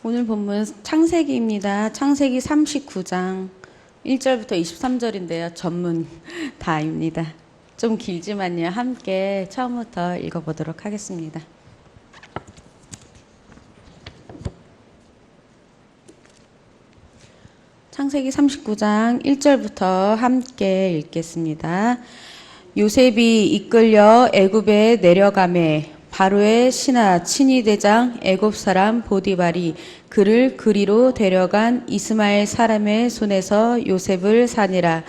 오늘 본문 창세기입니다. 창세기 39장 1절부터 23절인데요. 전문 다입니다. 좀 길지만요. 함께 처음부터 읽어보도록 하겠습니다. 창세기 39장 1절부터 함께 읽겠습니다. 요셉이 이끌려 애굽에 내려가매 바로의 신하 친위대장 애굽 사람 보디발이 그를 그리로 데려간 이스마엘 사람의 손에서 요셉을 사니라.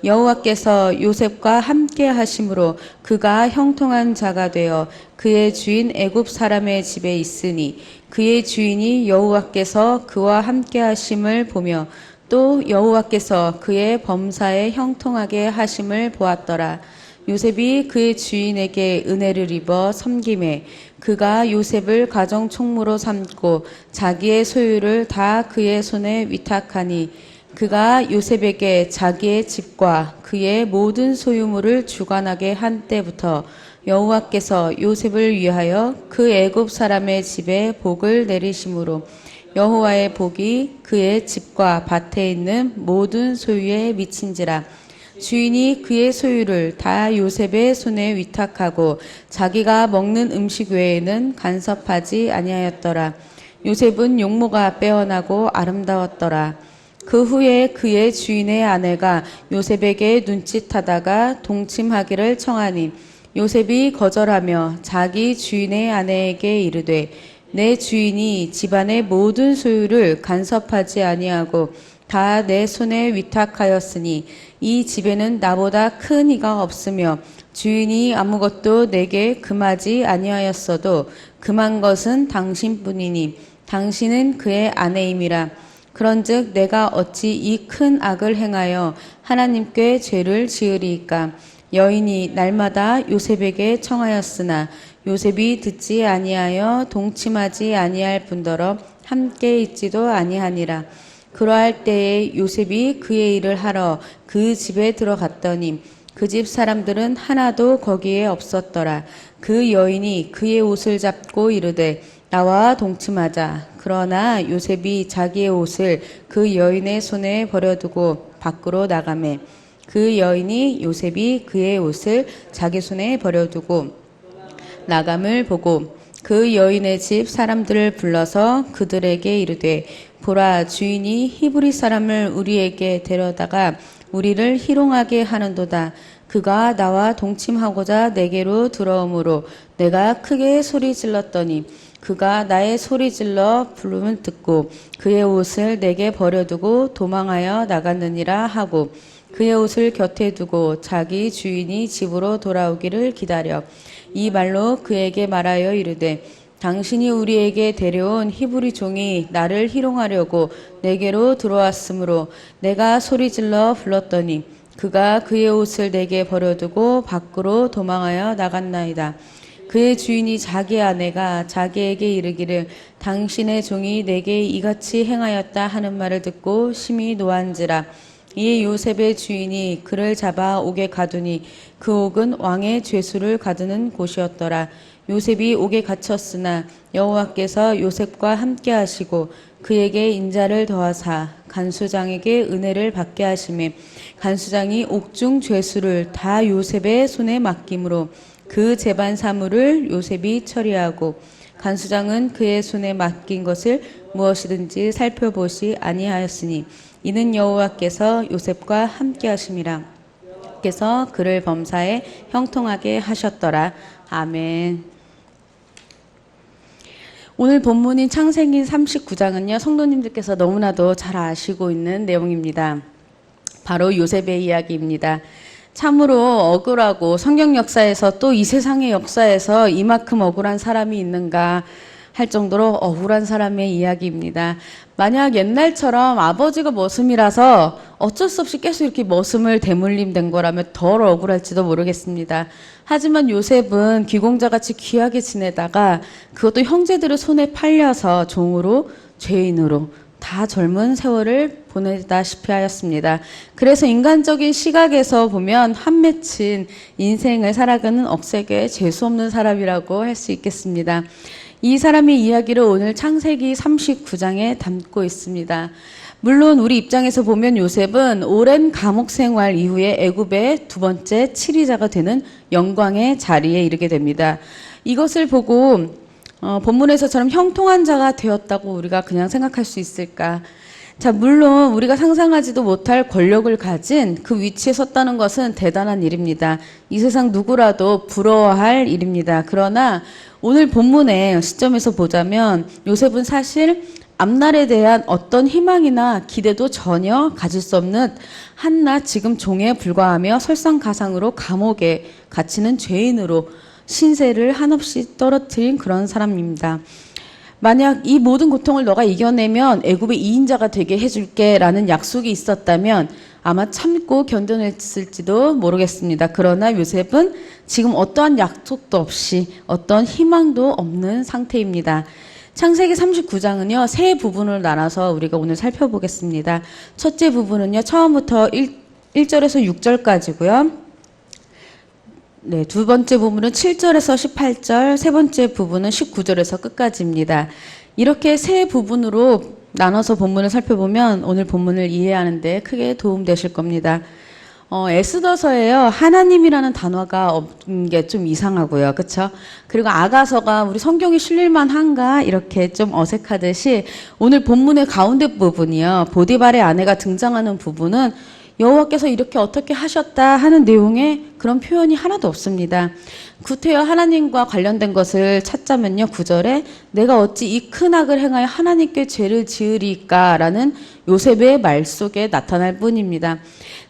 여호와께서 요셉과 함께 하심으로 그가 형통한 자가 되어 그의 주인 애굽 사람의 집에 있으니 그의 주인이 여호와께서 그와 함께 하심을 보며 또 여호와께서 그의 범사에 형통하게 하심을 보았더라. 요셉이 그의 주인에게 은혜를 입어 섬김에 그가 요셉을 가정 총무로 삼고 자기의 소유를 다 그의 손에 위탁하니 그가 요셉에게 자기의 집과 그의 모든 소유물을 주관하게 한 때부터 여호와께서 요셉을 위하여 그 애굽 사람의 집에 복을 내리심으로 여호와의 복이 그의 집과 밭에 있는 모든 소유에 미친지라. 주인이 그의 소유를 다 요셉의 손에 위탁하고 자기가 먹는 음식 외에는 간섭하지 아니하였더라. 요셉은 용모가 빼어나고 아름다웠더라. 그 후에 그의 주인의 아내가 요셉에게 눈짓하다가 동침하기를 청하니 요셉이 거절하며 자기 주인의 아내에게 이르되 내 주인이 집안의 모든 소유를 간섭하지 아니하고 다 내 손에 위탁하였으니 이 집에는 나보다 큰 이가 없으며 주인이 아무것도 내게 금하지 아니하였어도 금한 것은 당신뿐이니 당신은 그의 아내임이라. 그런즉 내가 어찌 이 큰 악을 행하여 하나님께 죄를 지으리이까. 여인이 날마다 요셉에게 청하였으나 요셉이 듣지 아니하여 동침하지 아니할 뿐더러 함께 있지도 아니하니라. 그러할 때에 요셉이 그의 일을 하러 그 집에 들어갔더니 그 집 사람들은 하나도 거기에 없었더라. 그 여인이 그의 옷을 잡고 이르되 나와 동침하자. 그러나 요셉이 자기의 옷을 그 여인의 손에 버려두고 밖으로 나가매 그 여인이 요셉이 그의 옷을 자기 손에 버려두고 나감을 보고 그 여인의 집 사람들을 불러서 그들에게 이르되 보라, 주인이 히브리 사람을 우리에게 데려다가 우리를 희롱하게 하는도다. 그가 나와 동침하고자 내게로 들어오므로 내가 크게 소리 질렀더니 그가 나의 소리 질러 부름을 듣고 그의 옷을 내게 버려두고 도망하여 나갔느니라 하고 그의 옷을 곁에 두고 자기 주인이 집으로 돌아오기를 기다려 이 말로 그에게 말하여 이르되 당신이 우리에게 데려온 히브리 종이 나를 희롱하려고 내게로 들어왔으므로 내가 소리질러 불렀더니 그가 그의 옷을 내게 버려두고 밖으로 도망하여 나갔나이다. 그의 주인이 자기 아내가 자기에게 이르기를 당신의 종이 내게 이같이 행하였다 하는 말을 듣고 심히 노한지라. 이에 요셉의 주인이 그를 잡아 옥에 가두니 그 옥은 왕의 죄수를 가두는 곳이었더라. 요셉이 옥에 갇혔으나 여호와께서 요셉과 함께 하시고 그에게 인자를 더하사 간수장에게 은혜를 받게 하시매 간수장이 옥중 죄수를 다 요셉의 손에 맡김으로 그 재반 사물을 요셉이 처리하고 간수장은 그의 손에 맡긴 것을 무엇이든지 살펴보시 아니하였으니 이는 여호와께서 요셉과 함께 하심이라. 께서 그를 범사에 형통하게 하셨더라. 아멘. 오늘 본문인 창세기 39장은요. 성도님들께서 너무나도 잘 아시고 있는 내용입니다. 바로 요셉의 이야기입니다. 참으로 억울하고 성경 역사에서 또 이 세상의 역사에서 이만큼 억울한 사람이 있는가 할 정도로 억울한 사람의 이야기입니다. 만약 옛날처럼 아버지가 머슴이라서 어쩔 수 없이 계속 이렇게 머슴을 대물림된 거라면 덜 억울할지도 모르겠습니다. 하지만 요셉은 귀공자같이 귀하게 지내다가 그것도 형제들의 손에 팔려서 종으로 죄인으로 다 젊은 세월을 보내다시피 하였습니다. 그래서 인간적인 시각에서 보면 한 맺힌 인생을 살아가는 억세게 재수없는 사람이라고 할 수 있겠습니다. 이 사람의 이야기를 오늘 창세기 39장에 담고 있습니다. 물론 우리 입장에서 보면 요셉은 오랜 감옥 생활 이후에 애굽의 두 번째 치리자가 되는 영광의 자리에 이르게 됩니다. 이것을 보고 본문에서처럼 형통한 자가 되었다고 우리가 그냥 생각할 수 있을까? 자, 물론 우리가 상상하지도 못할 권력을 가진 그 위치에 섰다는 것은 대단한 일입니다. 이 세상 누구라도 부러워할 일입니다. 그러나 오늘 본문의 시점에서 보자면 요셉은 사실 앞날에 대한 어떤 희망이나 기대도 전혀 가질 수 없는 한낱 지금 종에 불과하며 설상가상으로 감옥에 갇히는 죄인으로 신세를 한없이 떨어뜨린 그런 사람입니다. 만약 이 모든 고통을 너가 이겨내면 애굽의 2인자가 되게 해줄게 라는 약속이 있었다면 아마 참고 견뎌냈을지도 모르겠습니다. 그러나 요셉은 지금 어떠한 약속도 없이 어떤 희망도 없는 상태입니다. 창세기 39장은요, 세 부분을 나눠서 우리가 오늘 살펴보겠습니다. 첫째 부분은요, 처음부터 1절에서 6절까지고요. 네, 두 번째 부분은 7절에서 18절, 세 번째 부분은 19절에서 끝까지입니다. 이렇게 세 부분으로 나눠서 본문을 살펴보면 오늘 본문을 이해하는 데 크게 도움되실 겁니다. 에스더서에요, 하나님이라는 단어가 없는 게 좀 이상하고요. 그쵸? 그리고 아가서가 우리 성경에 실릴만 한가? 이렇게 좀 어색하듯이 오늘 본문의 가운데 부분이요, 보디발의 아내가 등장하는 부분은 여호와께서 이렇게 어떻게 하셨다 하는 내용의 그런 표현이 하나도 없습니다. 구태여 하나님과 관련된 것을 찾자면요, 9절에 내가 어찌 이 큰 악을 행하여 하나님께 죄를 지으리까 라는 요셉의 말 속에 나타날 뿐입니다.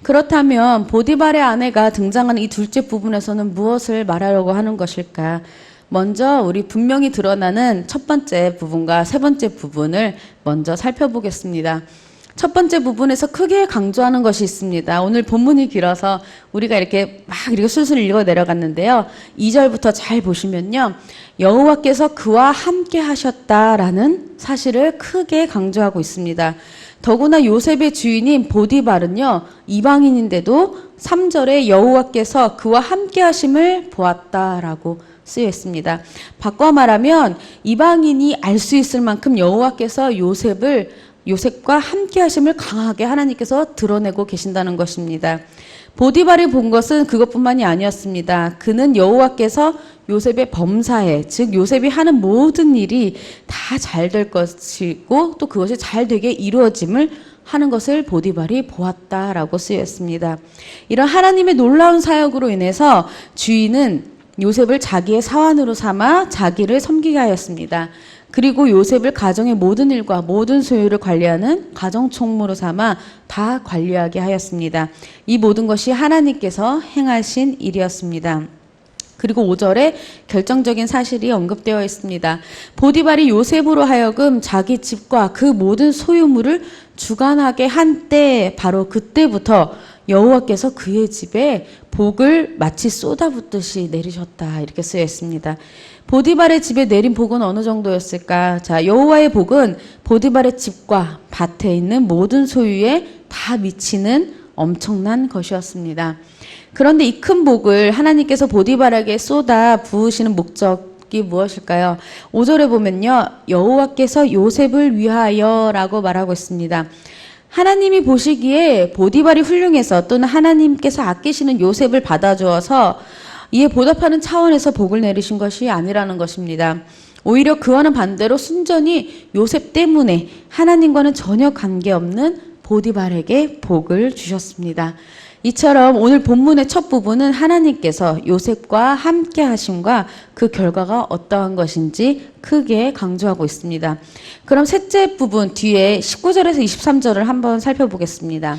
그렇다면 보디발의 아내가 등장하는 이 둘째 부분에서는 무엇을 말하려고 하는 것일까? 먼저 우리 분명히 드러나는 첫 번째 부분과 세 번째 부분을 먼저 살펴보겠습니다. 첫 번째 부분에서 크게 강조하는 것이 있습니다. 오늘 본문이 길어서 우리가 이렇게 막 이렇게 술술 읽어 내려갔는데요. 2절부터 잘 보시면요, 여호와께서 그와 함께 하셨다라는 사실을 크게 강조하고 있습니다. 더구나 요셉의 주인인 보디발은요, 이방인인데도 3절에 여호와께서 그와 함께 하심을 보았다라고 쓰여 있습니다. 바꿔 말하면 이방인이 알 수 있을 만큼 여호와께서 요셉과 함께 하심을 강하게 하나님께서 드러내고 계신다는 것입니다. 보디발이 본 것은 그것뿐만이 아니었습니다. 그는 여호와께서 요셉의 범사에, 즉 요셉이 하는 모든 일이 다 잘 될 것이고 또 그것이 잘 되게 이루어짐을 하는 것을 보디발이 보았다라고 쓰였습니다. 이런 하나님의 놀라운 사역으로 인해서 주인은 요셉을 자기의 사환으로 삼아 자기를 섬기게 하였습니다. 그리고 요셉을 가정의 모든 일과 모든 소유를 관리하는 가정총무로 삼아 다 관리하게 하였습니다. 이 모든 것이 하나님께서 행하신 일이었습니다. 그리고 5절에 결정적인 사실이 언급되어 있습니다. 보디발이 요셉으로 하여금 자기 집과 그 모든 소유물을 주관하게 한 때, 바로 그때부터 여호와께서 그의 집에 복을 마치 쏟아붓듯이 내리셨다, 이렇게 쓰여 있습니다. 보디발의 집에 내린 복은 어느 정도였을까? 자, 여호와의 복은 보디발의 집과 밭에 있는 모든 소유에 다 미치는 엄청난 것이었습니다. 그런데 이 큰 복을 하나님께서 보디발에게 쏟아 부으시는 목적이 무엇일까요? 5절에 보면요, 여호와께서 요셉을 위하여라고 말하고 있습니다. 하나님이 보시기에 보디발이 훌륭해서 또는 하나님께서 아끼시는 요셉을 받아주어서 이에 보답하는 차원에서 복을 내리신 것이 아니라는 것입니다. 오히려 그와는 반대로 순전히 요셉 때문에 하나님과는 전혀 관계없는 보디발에게 복을 주셨습니다. 이처럼 오늘 본문의 첫 부분은 하나님께서 요셉과 함께 하심과 그 결과가 어떠한 것인지 크게 강조하고 있습니다. 그럼 셋째 부분 뒤에 19절에서 23절을 한번 살펴보겠습니다.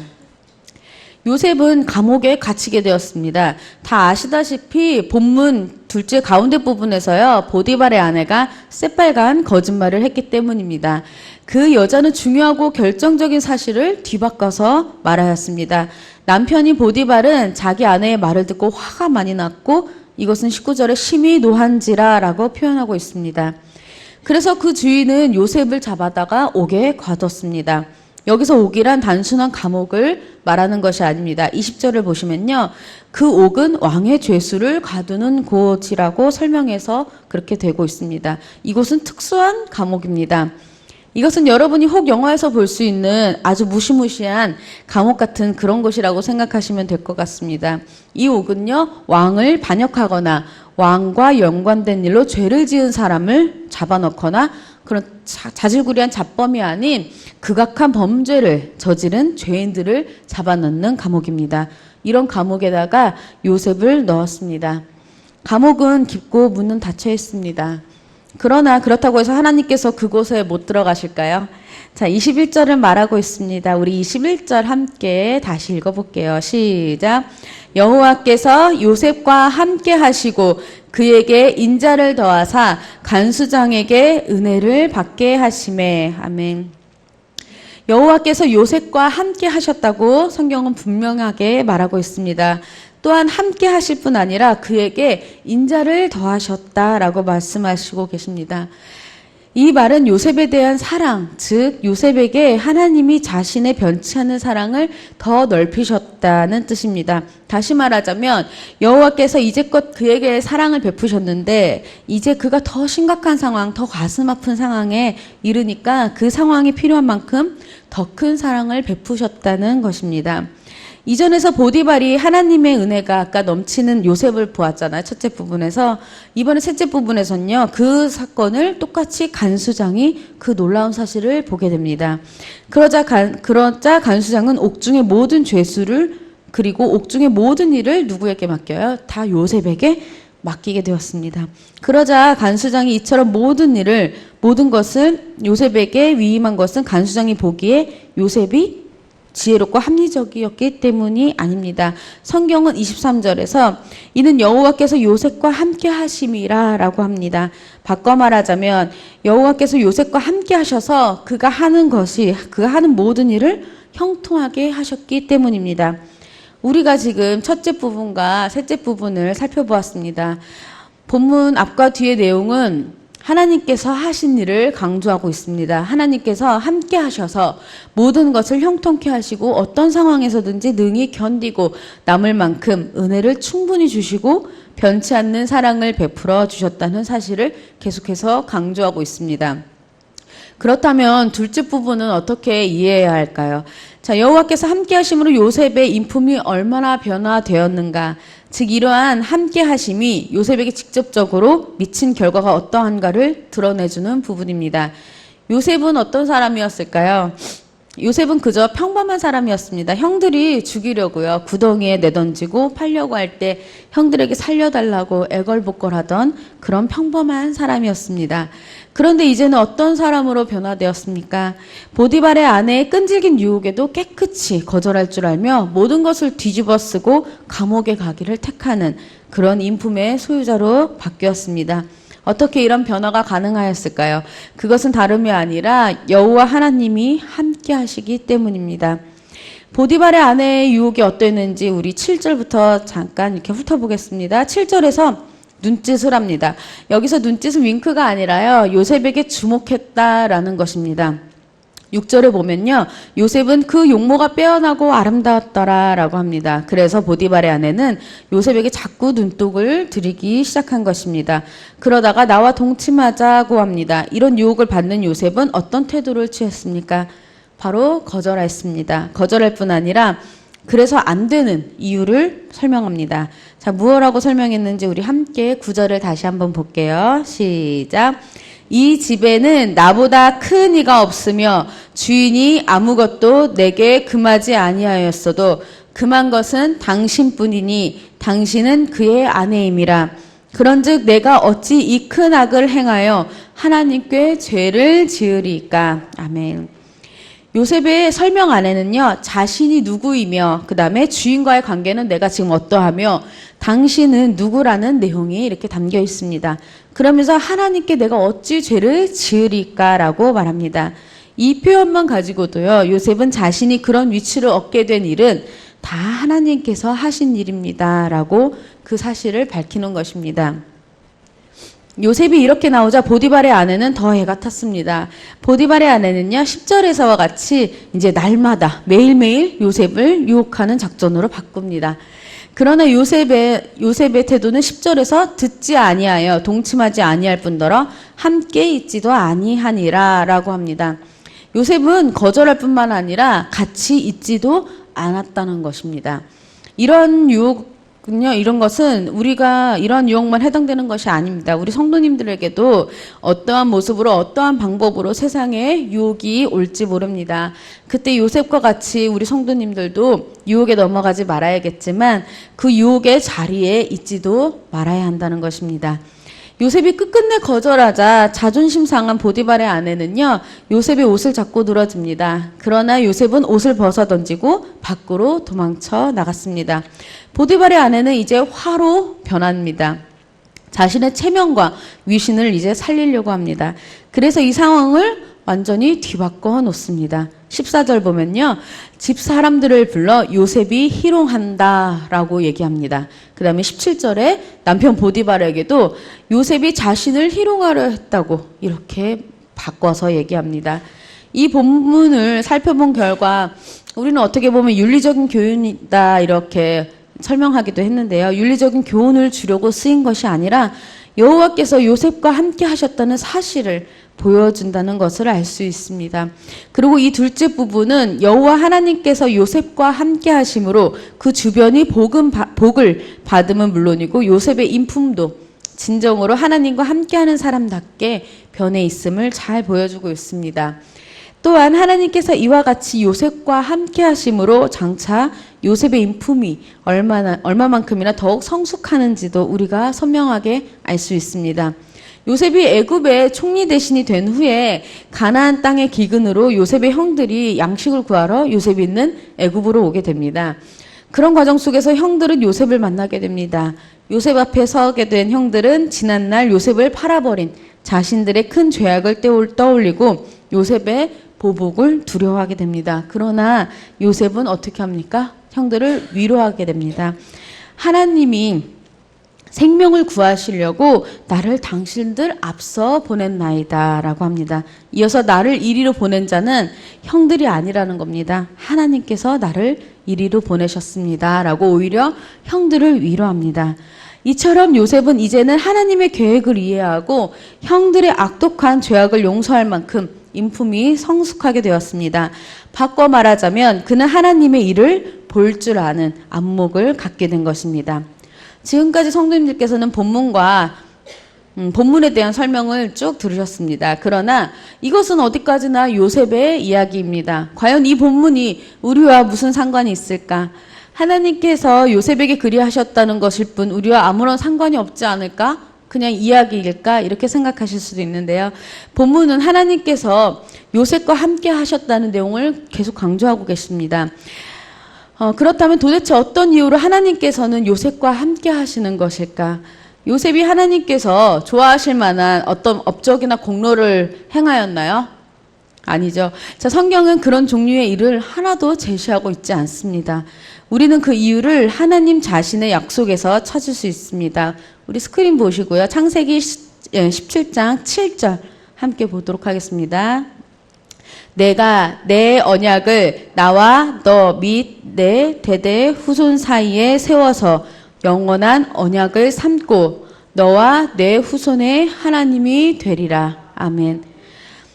요셉은 감옥에 갇히게 되었습니다. 다 아시다시피 본문 둘째 가운데 부분에서요, 보디발의 아내가 새빨간 거짓말을 했기 때문입니다. 그 여자는 중요하고 결정적인 사실을 뒤바꿔서 말하였습니다. 남편이 보디발은 자기 아내의 말을 듣고 화가 많이 났고 이것은 19절에 심히 노한지라 라고 표현하고 있습니다. 그래서 그 주인은 요셉을 잡아다가 옥에 가뒀습니다. 여기서 옥이란 단순한 감옥을 말하는 것이 아닙니다. 20절을 보시면요. 그 옥은 왕의 죄수를 가두는 곳이라고 설명해서 그렇게 되고 있습니다. 이곳은 특수한 감옥입니다. 이것은 여러분이 혹 영화에서 볼 수 있는 아주 무시무시한 감옥 같은 그런 곳이라고 생각하시면 될 것 같습니다. 이 옥은요, 왕을 반역하거나 왕과 연관된 일로 죄를 지은 사람을 잡아넣거나 그런 자질구레한 잡범이 아닌 극악한 범죄를 저지른 죄인들을 잡아넣는 감옥입니다. 이런 감옥에다가 요셉을 넣었습니다. 감옥은 깊고 문은 닫혀 있습니다. 그러나 그렇다고 해서 하나님께서 그곳에 못 들어가실까요? 자, 21절을 말하고 있습니다. 우리 21절 함께 다시 읽어볼게요. 시작. 여호와께서 요셉과 함께 하시고 그에게 인자를 더하사 간수장에게 은혜를 받게 하시매. 아멘. 여호와께서 요셉과 함께 하셨다고 성경은 분명하게 말하고 있습니다. 또한 함께 하실 뿐 아니라 그에게 인자를 더하셨다라고 말씀하시고 계십니다. 이 말은 요셉에 대한 사랑, 즉 요셉에게 하나님이 자신의 변치 않는 사랑을 더 넓히셨다는 뜻입니다. 다시 말하자면 여호와께서 이제껏 그에게 사랑을 베푸셨는데 이제 그가 더 심각한 상황, 더 가슴 아픈 상황에 이르니까 그 상황이 필요한 만큼 더 큰 사랑을 베푸셨다는 것입니다. 이전에서 보디발이 하나님의 은혜가 아까 넘치는 요셉을 보았잖아요. 첫째 부분에서. 이번에 셋째 부분에서는요. 그 사건을 똑같이 간수장이 그 놀라운 사실을 보게 됩니다. 그러자 간수장은 옥중의 모든 죄수를 그리고 옥중의 모든 일을 누구에게 맡겨요? 다 요셉에게 맡기게 되었습니다. 그러자 간수장이 이처럼 모든 것을 요셉에게 위임한 것은 간수장이 보기에 요셉이 지혜롭고 합리적이었기 때문이 아닙니다. 성경은 23절에서 이는 여호와께서 요셉과 함께 하심이라 라고 합니다. 바꿔 말하자면 여호와께서 요셉과 함께 하셔서 그가 하는 모든 일을 형통하게 하셨기 때문입니다. 우리가 지금 첫째 부분과 셋째 부분을 살펴보았습니다. 본문 앞과 뒤의 내용은 하나님께서 하신 일을 강조하고 있습니다. 하나님께서 함께 하셔서 모든 것을 형통케 하시고 어떤 상황에서든지 능히 견디고 남을 만큼 은혜를 충분히 주시고 변치 않는 사랑을 베풀어 주셨다는 사실을 계속해서 강조하고 있습니다. 그렇다면 둘째 부분은 어떻게 이해해야 할까요? 자, 여호와께서 함께 하심으로 요셉의 인품이 얼마나 변화되었는가. 즉 이러한 함께 하심이 요셉에게 직접적으로 미친 결과가 어떠한가를 드러내주는 부분입니다. 요셉은 어떤 사람이었을까요? 요셉은 그저 평범한 사람이었습니다. 형들이 죽이려고요. 구덩이에 내던지고 팔려고 할 때 형들에게 살려달라고 애걸복걸하던 그런 평범한 사람이었습니다. 그런데 이제는 어떤 사람으로 변화되었습니까? 보디발의 아내의 끈질긴 유혹에도 깨끗이 거절할 줄 알며 모든 것을 뒤집어 쓰고 감옥에 가기를 택하는 그런 인품의 소유자로 바뀌었습니다. 어떻게 이런 변화가 가능하였을까요? 그것은 다름이 아니라 여호와 하나님이 함께 하시기 때문입니다. 보디발의 아내의 유혹이 어땠는지 우리 7절부터 잠깐 이렇게 훑어보겠습니다. 7절에서 눈짓을 합니다. 여기서 눈짓은 윙크가 아니라요. 요셉에게 주목했다라는 것입니다. 6절에 보면요. 요셉은 그 용모가 빼어나고 아름다웠더라라고 합니다. 그래서 보디발의 아내는 요셉에게 자꾸 눈독을 들이기 시작한 것입니다. 그러다가 나와 동침하자고 합니다. 이런 유혹을 받는 요셉은 어떤 태도를 취했습니까? 바로 거절했습니다. 거절할 뿐 아니라 그래서 안 되는 이유를 설명합니다. 자, 무엇라고 설명했는지 우리 함께 9절을 다시 한번 볼게요. 시작. 이 집에는 나보다 큰 이가 없으며 주인이 아무것도 내게 금하지 아니하였어도 금한 것은 당신뿐이니 당신은 그의 아내임이라. 그런즉 내가 어찌 이 큰 악을 행하여 하나님께 죄를 지으리까. 아멘. 요셉의 설명 안에는요, 자신이 누구이며 그 다음에 주인과의 관계는 내가 지금 어떠하며 당신은 누구라는 내용이 이렇게 담겨 있습니다. 그러면서 하나님께 내가 어찌 죄를 지으리까라고 말합니다. 이 표현만 가지고도요, 요셉은 자신이 그런 위치를 얻게 된 일은 다 하나님께서 하신 일입니다라고 그 사실을 밝히는 것입니다. 요셉이 이렇게 나오자 보디발의 아내는 더 해가 탔습니다. 보디발의 아내는요, 10절에서와 같이 이제 날마다 매일매일 요셉을 유혹하는 작전으로 바꿉니다. 그러나 요셉의 태도는 10절에서 듣지 아니하여 동침하지 아니할 뿐더러 함께 있지도 아니하니라라고 합니다. 요셉은 거절할 뿐만 아니라 같이 있지도 않았다는 것입니다. 이런 유혹은요, 이런 것은 우리가 이런 유혹만 해당되는 것이 아닙니다. 우리 성도님들에게도 어떠한 모습으로 어떠한 방법으로 세상에 유혹이 올지 모릅니다. 그때 요셉과 같이 우리 성도님들도 유혹에 넘어가지 말아야겠지만 그 유혹의 자리에 있지도 말아야 한다는 것입니다. 요셉이 끝끝내 거절하자 자존심 상한 보디발의 아내는요, 요셉의 옷을 잡고 늘어집니다. 그러나 요셉은 옷을 벗어 던지고 밖으로 도망쳐 나갔습니다. 보디발의 아내는 이제 화로 변합니다. 자신의 체면과 위신을 이제 살리려고 합니다. 그래서 이 상황을 완전히 뒤바꿔 놓습니다. 14절 보면요, 집 사람들을 불러 요셉이 희롱한다 라고 얘기합니다. 그 다음에 17절에 남편 보디발에게도 요셉이 자신을 희롱하려 했다고 이렇게 바꿔서 얘기합니다. 이 본문을 살펴본 결과 우리는 어떻게 보면 윤리적인 교훈이다 이렇게 설명하기도 했는데요. 윤리적인 교훈을 주려고 쓰인 것이 아니라 여호와께서 요셉과 함께 하셨다는 사실을 보여준다는 것을 알 수 있습니다. 그리고 이 둘째 부분은 여호와 하나님께서 요셉과 함께 하심으로 그 주변이 복을 받음은 물론이고 요셉의 인품도 진정으로 하나님과 함께하는 사람답게 변해 있음을 잘 보여주고 있습니다. 또한 하나님께서 이와 같이 요셉과 함께 하심으로 장차 요셉의 인품이 얼마만큼이나 더욱 성숙하는지도 우리가 선명하게 알 수 있습니다. 요셉이 애굽의 총리 대신이 된 후에 가나안 땅의 기근으로 요셉의 형들이 양식을 구하러 요셉이 있는 애굽으로 오게 됩니다. 그런 과정 속에서 형들은 요셉을 만나게 됩니다. 요셉 앞에 서게 된 형들은 지난날 요셉을 팔아버린 자신들의 큰 죄악을 떠올리고 요셉의 보복을 두려워하게 됩니다. 그러나 요셉은 어떻게 합니까? 형들을 위로하게 됩니다. 하나님이 생명을 구하시려고 나를 당신들 앞서 보냈나이다 라고 합니다. 이어서 나를 이리로 보낸 자는 형들이 아니라는 겁니다. 하나님께서 나를 이리로 보내셨습니다 라고 오히려 형들을 위로합니다. 이처럼 요셉은 이제는 하나님의 계획을 이해하고 형들의 악독한 죄악을 용서할 만큼 인품이 성숙하게 되었습니다. 바꿔 말하자면 그는 하나님의 일을 볼 줄 아는 안목을 갖게 된 것입니다. 지금까지 성도님들께서는 본문에 대한 설명을 쭉 들으셨습니다. 그러나 이것은 어디까지나 요셉의 이야기입니다. 과연 이 본문이 우리와 무슨 상관이 있을까? 하나님께서 요셉에게 그리하셨다는 것일 뿐 우리와 아무런 상관이 없지 않을까? 그냥 이야기일까? 이렇게 생각하실 수도 있는데요. 본문은 하나님께서 요셉과 함께 하셨다는 내용을 계속 강조하고 계십니다. 그렇다면 도대체 어떤 이유로 하나님께서는 요셉과 함께 하시는 것일까? 요셉이 하나님께서 좋아하실 만한 어떤 업적이나 공로를 행하였나요? 아니죠. 자, 성경은 그런 종류의 일을 하나도 제시하고 있지 않습니다. 우리는 그 이유를 하나님 자신의 약속에서 찾을 수 있습니다. 우리 스크린 보시고요. 창세기 17장 7절 함께 보도록 하겠습니다. 내가 내 언약을 나와 너 및 내 대대 후손 사이에 세워서 영원한 언약을 삼고 너와 내 후손의 하나님이 되리라. 아멘.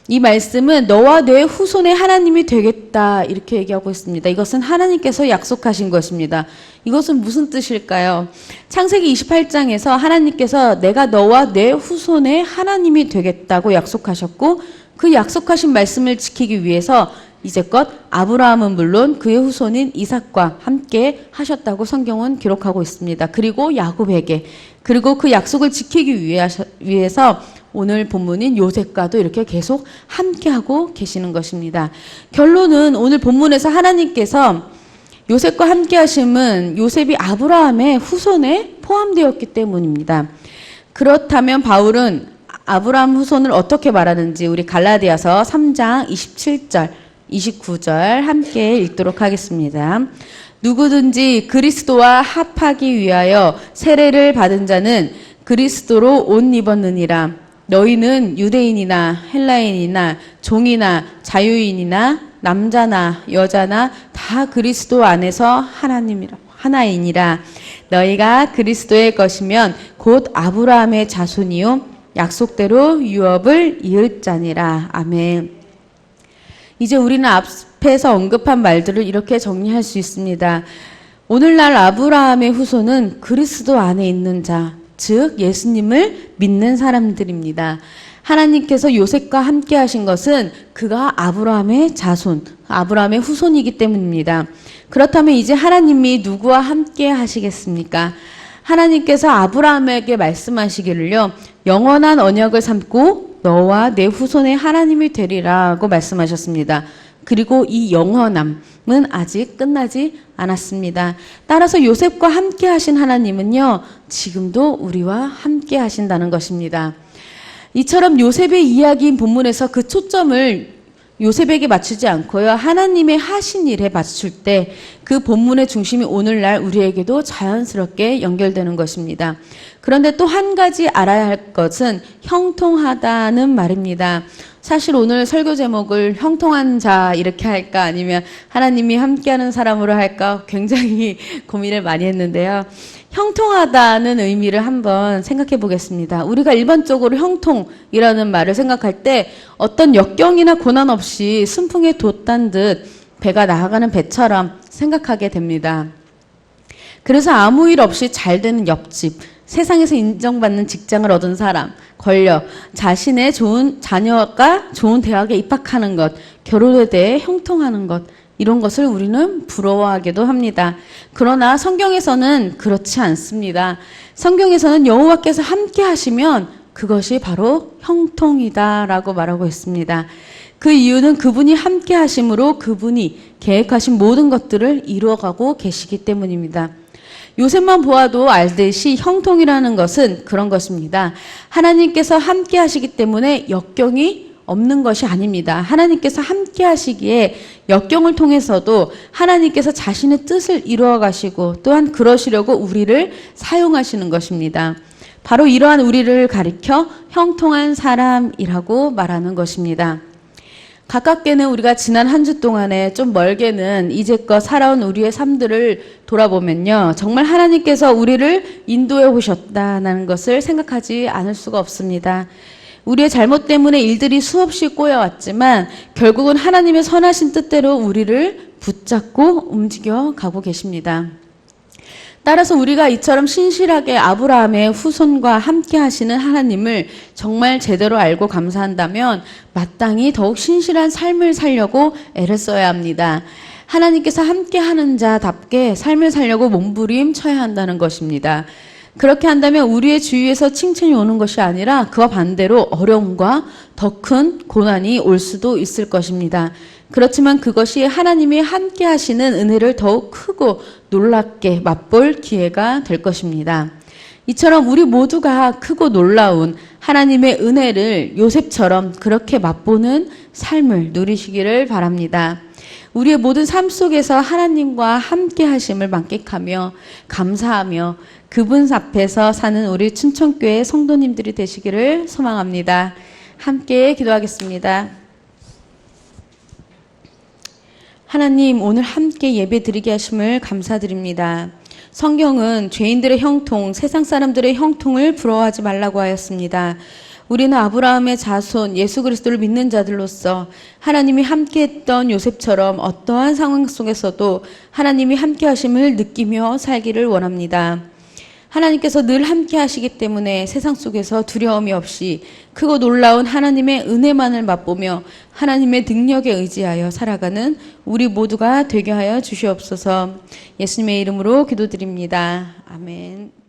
이 말씀은 너와 내 후손의 하나님이 되겠다 이렇게 얘기하고 있습니다. 이것은 하나님께서 약속하신 것입니다. 이것은 무슨 뜻일까요? 창세기 28장에서 하나님께서 내가 너와 내 후손의 하나님이 되겠다고 약속하셨고 그 약속하신 말씀을 지키기 위해서 이제껏 아브라함은 물론 그의 후손인 이삭과 함께 하셨다고 성경은 기록하고 있습니다. 그리고 야곱에게 그리고 그 약속을 지키기 위해서 오늘 본문인 요셉과도 이렇게 계속 함께하고 계시는 것입니다. 결론은 오늘 본문에서 하나님께서 요셉과 함께 하심은 요셉이 아브라함의 후손에 포함되었기 때문입니다. 그렇다면 바울은 아브라함 후손을 어떻게 말하는지 우리 갈라디아서 3장 27절, 29절 함께 읽도록 하겠습니다. 누구든지 그리스도와 합하기 위하여 세례를 받은 자는 그리스도로 옷 입었느니라. 너희는 유대인이나 헬라인이나 종이나 자유인이나 남자나 여자나 다 그리스도 안에서 하나이니라. 너희가 그리스도의 것이면 곧 아브라함의 자손이요 약속대로 유업을 이을 자니라. 아멘. 이제 우리는 앞에서 언급한 말들을 이렇게 정리할 수 있습니다. 오늘날 아브라함의 후손은 그리스도 안에 있는 자, 즉 예수님을 믿는 사람들입니다. 하나님께서 요셉과 함께 하신 것은 그가 아브라함의 자손, 아브라함의 후손이기 때문입니다. 그렇다면 이제 하나님이 누구와 함께 하시겠습니까? 하나님께서 아브라함에게 말씀하시기를요, 영원한 언약을 삼고 너와 내 후손의 하나님이 되리라고 말씀하셨습니다. 그리고 이 영원함은 아직 끝나지 않았습니다. 따라서 요셉과 함께 하신 하나님은요, 지금도 우리와 함께 하신다는 것입니다. 이처럼 요셉의 이야기인 본문에서 그 초점을 요셉에게 맞추지 않고요, 하나님의 하신 일에 맞출 때 그 본문의 중심이 오늘날 우리에게도 자연스럽게 연결되는 것입니다. 그런데 또 한 가지 알아야 할 것은 형통하다는 말입니다. 사실 오늘 설교 제목을 형통한 자 이렇게 할까 아니면 하나님이 함께하는 사람으로 할까 굉장히 고민을 많이 했는데요. 형통하다는 의미를 한번 생각해 보겠습니다. 우리가 일반적으로 형통이라는 말을 생각할 때 어떤 역경이나 고난 없이 순풍에 돛단 듯 배가 나아가는 배처럼 생각하게 됩니다. 그래서 아무 일 없이 잘 되는 옆집, 세상에서 인정받는 직장을 얻은 사람, 권력, 자신의 좋은 자녀가 좋은 대학에 입학하는 것, 결혼에 대해 형통하는 것, 이런 것을 우리는 부러워하기도 합니다. 그러나 성경에서는 그렇지 않습니다. 성경에서는 여호와께서 함께 하시면 그것이 바로 형통이다라고 말하고 있습니다. 그 이유는 그분이 함께 하심으로 그분이 계획하신 모든 것들을 이루어가고 계시기 때문입니다. 요셉만 보아도 알듯이 형통이라는 것은 그런 것입니다. 하나님께서 함께 하시기 때문에 역경이 없는 것이 아닙니다. 하나님께서 함께 하시기에 역경을 통해서도 하나님께서 자신의 뜻을 이루어 가시고 또한 그러시려고 우리를 사용하시는 것입니다. 바로 이러한 우리를 가리켜 형통한 사람이라고 말하는 것입니다. 가깝게는 우리가 지난 한 주 동안에 좀 멀게는 이제껏 살아온 우리의 삶들을 돌아보면요, 정말 하나님께서 우리를 인도해 오셨다는 것을 생각하지 않을 수가 없습니다. 우리의 잘못 때문에 일들이 수없이 꼬여왔지만 결국은 하나님의 선하신 뜻대로 우리를 붙잡고 움직여 가고 계십니다. 따라서 우리가 이처럼 신실하게 아브라함의 후손과 함께 하시는 하나님을 정말 제대로 알고 감사한다면 마땅히 더욱 신실한 삶을 살려고 애를 써야 합니다. 하나님께서 함께 하는 자답게 삶을 살려고 몸부림쳐야 한다는 것입니다. 그렇게 한다면 우리의 주위에서 칭찬이 오는 것이 아니라 그와 반대로 어려움과 더 큰 고난이 올 수도 있을 것입니다. 그렇지만 그것이 하나님이 함께 하시는 은혜를 더욱 크고 놀랍게 맛볼 기회가 될 것입니다. 이처럼 우리 모두가 크고 놀라운 하나님의 은혜를 요셉처럼 그렇게 맛보는 삶을 누리시기를 바랍니다. 우리의 모든 삶 속에서 하나님과 함께 하심을 만끽하며 감사하며 그분 앞에서 사는 우리 춘천교회 성도님들이 되시기를 소망합니다. 함께 기도하겠습니다. 하나님, 오늘 함께 예배 드리게 하심을 감사드립니다. 성경은 죄인들의 형통, 세상 사람들의 형통을 부러워하지 말라고 하였습니다. 우리는 아브라함의 자손 예수 그리스도를 믿는 자들로서 하나님이 함께했던 요셉처럼 어떠한 상황 속에서도 하나님이 함께 하심을 느끼며 살기를 원합니다. 하나님께서 늘 함께 하시기 때문에 세상 속에서 두려움이 없이 크고 놀라운 하나님의 은혜만을 맛보며 하나님의 능력에 의지하여 살아가는 우리 모두가 되게 하여 주시옵소서. 예수님의 이름으로 기도드립니다. 아멘.